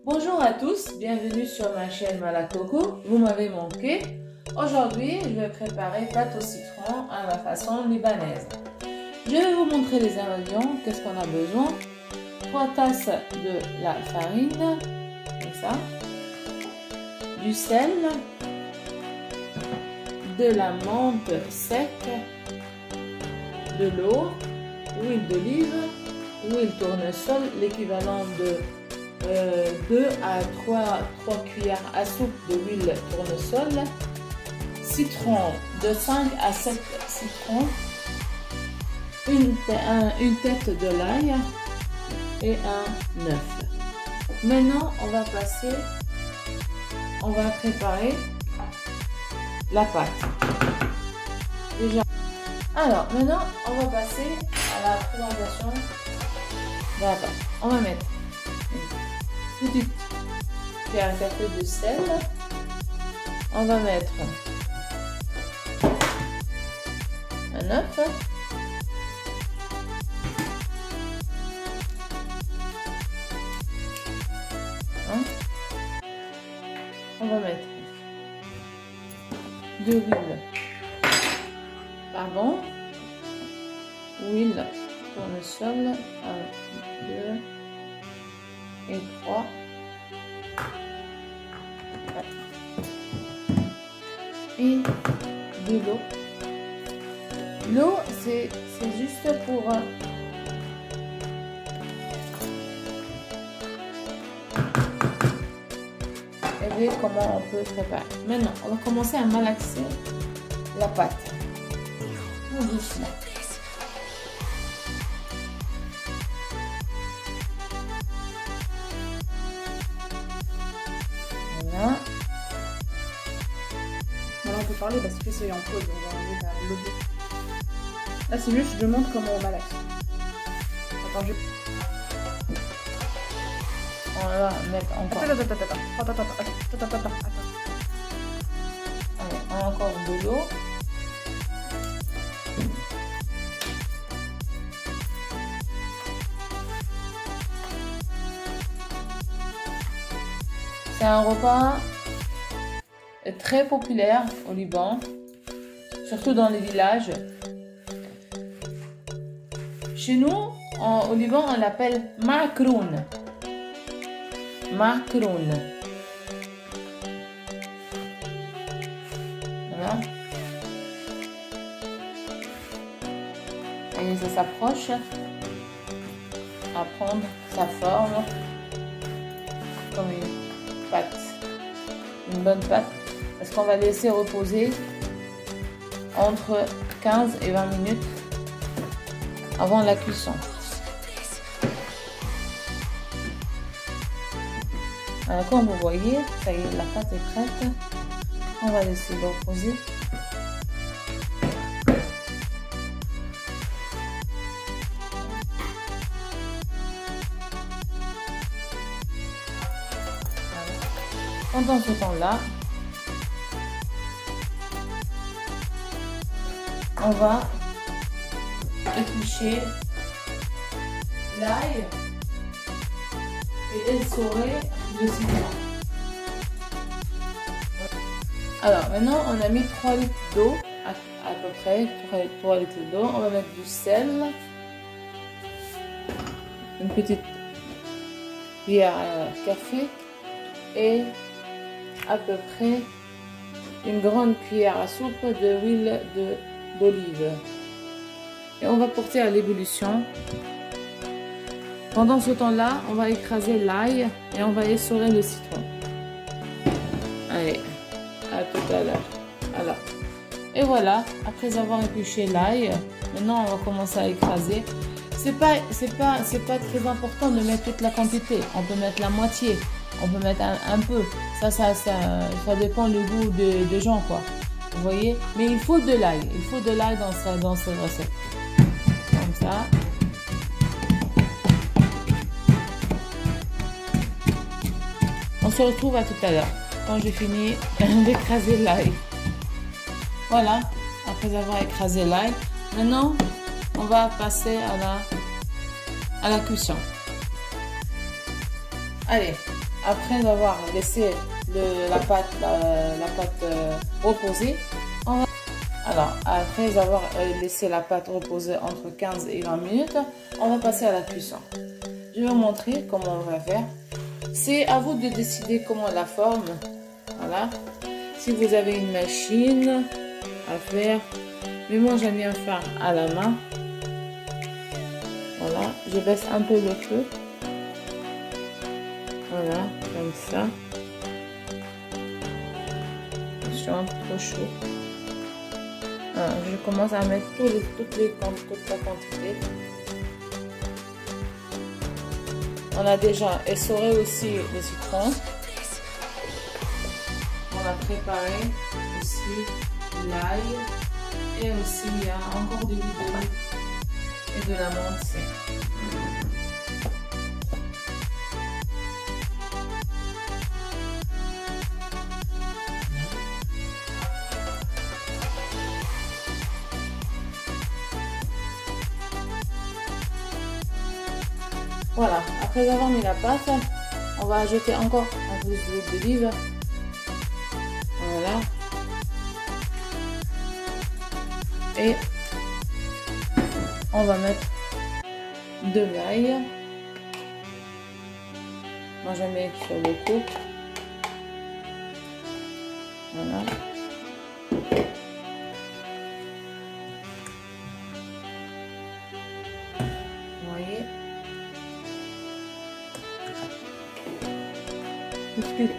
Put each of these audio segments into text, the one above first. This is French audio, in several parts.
Bonjour à tous, bienvenue sur ma chaîne Malacoco. Vous m'avez manqué. Aujourd'hui, je vais préparer pâte au citron à la façon libanaise. Je vais vous montrer les ingrédients, qu'est-ce qu'on a besoin. 3 tasses de la farine, comme ça, du sel, de la menthe sec, de l'eau, huile d'olive, huile tournesol, l'équivalent de 2 à 3 cuillères à soupe d'huile tournesol, citron de 5 à 7 citrons, une tête de l'ail et un œuf. Maintenant, on va préparer la pâte. Déjà. Alors, maintenant, on va passer à la présentation de la pâte. On va mettre une petite cuillère à café de sel. On va mettre un œuf. On va mettre de l'huile, huile tournesol, 1, 2 et 3, 4. Et de l'eau. L'eau, c'est juste pour aider comment on peut préparer. Maintenant, on va commencer à malaxer la pâte. Tout doucement. Voilà. Voilà, on peut parler parce que c'est en pause, on va enlever l'audio. Là, c'est juste, je montre comment on malaxe. Attends, On va mettre encore. Attends. Allez, encore de l'eau. C'est un repas très populaire au Liban, surtout dans les villages. Chez nous, au Liban, on l'appelle makroun. Makroun. Voilà. Et ça s'approche à prendre sa forme comme une pâte, une bonne pâte, parce qu'on va laisser reposer entre 15 et 20 minutes avant la cuisson. Alors, comme vous voyez, ça y est, la pâte est prête. On va laisser reposer. Pendant ce temps-là, on va éplucher l'ail et essorer le citron. Alors maintenant, on a mis 3 litres d'eau, à peu près 3 litres d'eau. On va mettre du sel, une petite cuillère à café et à peu près une grande cuillère à soupe d'huile d'olive. Et on va porter à l'ébullition. Pendant ce temps-là, on va écraser l'ail et on va essorer le citron. Allez, à tout à l'heure. Alors, et voilà, après avoir épluché l'ail, maintenant on va commencer à écraser. C'est pas très important de mettre toute la quantité. On peut mettre la moitié, on peut mettre un peu. Ça dépend du goût des gens, quoi. Vous voyez? Mais il faut de l'ail. Il faut de l'ail dans cette recette. Comme ça. On se retrouve à tout à l'heure, quand j'ai fini d'écraser l'ail. Voilà, après avoir écrasé l'ail, maintenant on va passer à la cuisson. Allez, après avoir laissé la pâte reposer, alors après avoir laissé la pâte reposer entre 15 et 20 minutes, on va passer à la cuisson. Je vais vous montrer comment on va faire. C'est à vous de décider comment la forme. Voilà. Si vous avez une machine à faire, mais moi j'aime bien faire à la main. Voilà, je baisse un peu le feu. Voilà, comme ça. Attention, trop chaud. Alors, je commence à mettre toute la quantité. On a déjà essoré aussi le citron. On a préparé aussi l'ail. Et aussi il y a encore de l'huile d'olive et de la menthe sec. Voilà, après avoir mis la pâte, on va ajouter encore un peu d'huile d'olive. Voilà. Et on va mettre de l'ail. Moi j'aime bien sur le coup. Voilà. Vous voyez.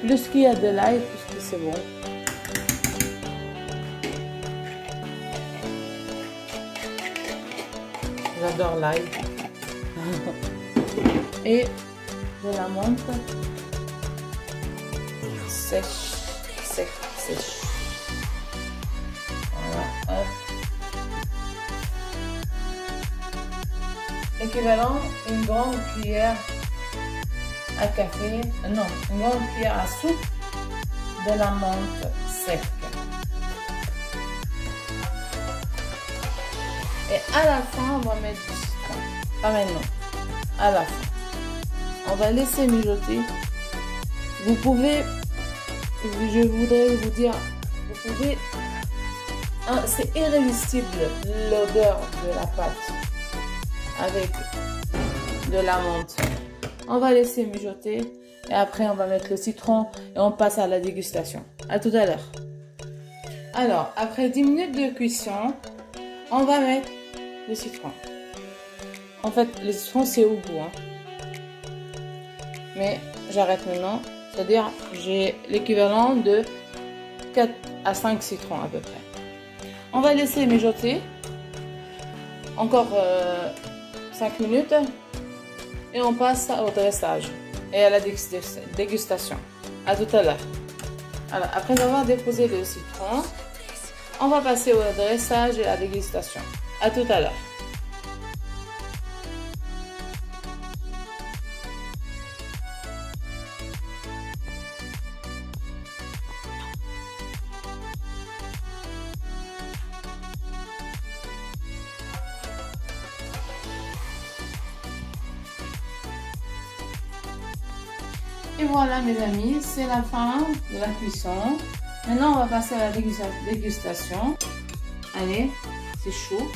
Plus qu'il y a de l'ail, plus que c'est bon. J'adore l'ail. Et de la menthe sèche. Voilà, hop. Équivalent une grande cuillère à café, non, une grande cuillère à soupe de la menthe sec. Et à la fin, on va mettre du citron. Pas maintenant, à la fin. On va laisser mijoter. Vous pouvez, je voudrais vous dire, vous pouvez, c'est irrésistible l'odeur de la pâte avec de la menthe. On va laisser mijoter et après on va mettre le citron et on passe à la dégustation. À tout à l'heure. Alors, après 10 minutes de cuisson, on va mettre le citron. En fait, le citron c'est au goût. Mais j'arrête maintenant. C'est-à-dire, j'ai l'équivalent de 4 à 5 citrons à peu près. On va laisser mijoter. Encore 5 minutes. Et on passe au dressage et à la dégustation. À tout à l'heure. Alors, après avoir déposé le citron, on va passer au dressage et à la dégustation. À tout à l'heure. Et voilà mes amis, c'est la fin de la cuisson. Maintenant on va passer à la dégustation. Allez, c'est chaud.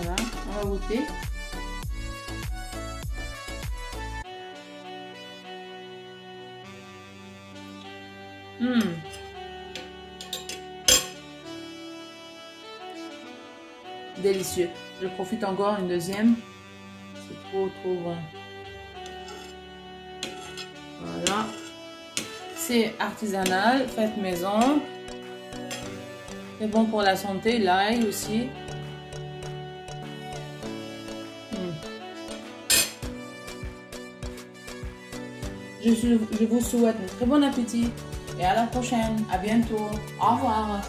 Voilà, on va goûter. Délicieux. Je profite encore une deuxième. C'est trop bon. Voilà. C'est artisanal, fait maison. C'est bon pour la santé, l'ail aussi. Je vous souhaite un très bon appétit et à la prochaine. À bientôt. Au revoir.